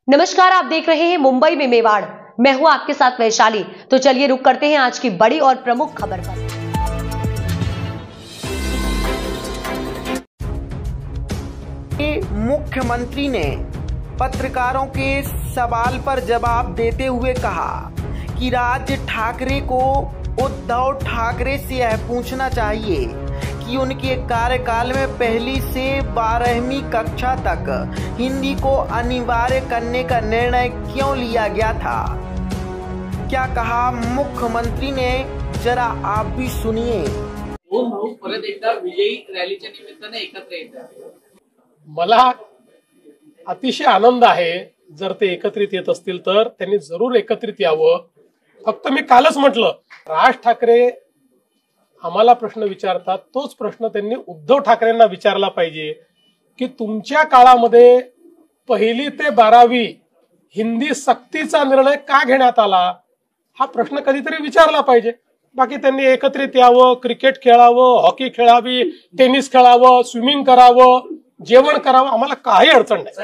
नमस्कार, आप देख रहे हैं मुंबई में मेवाड़। मैं हूं आपके साथ वैशाली। तो चलिए रुक करते हैं आज की बड़ी और प्रमुख खबर पर। मुख्यमंत्री ने पत्रकारों के सवाल पर जवाब देते हुए कहा कि राज ठाकरे को उद्धव ठाकरे से यह पूछना चाहिए कि उनके कार्यकाल में पहली से 12वीं कक्षा तक हिंदी को अनिवार्य करने का निर्णय क्यों लिया गया था। क्या कहा मुख्यमंत्री ने, जरा आप भी सुनिए। परत एकदा विजयी रॅलीच्या निमित्ताने एकत्र येतात। मला अतिशय आनंद आहे जर ते एकत्रित येत असतील तर त्यांनी जरूर एकत्रित यावं। फक्त मी कालच म्हटलं, राज ठाकरे आम्हाला प्रश्न विचारतात तोच प्रश्न त्यांनी उद्धव ठाकरेंना विचारला पाहिजे की तुमच्या काळामध्ये 1ली ते 12वी हिंदी सक्तीचा निर्णय का घेण्यात आला, हा प्रश्न कधीतरी विचारला पाहिजे। बाकी त्यांनी एकत्रित यावं, क्रिकेट खेळावं, हॉकी खेळावी, टेनिस खेळावं, स्विमिंग करावं, जेवण करावं, आम्हाला काही अडचण नाही।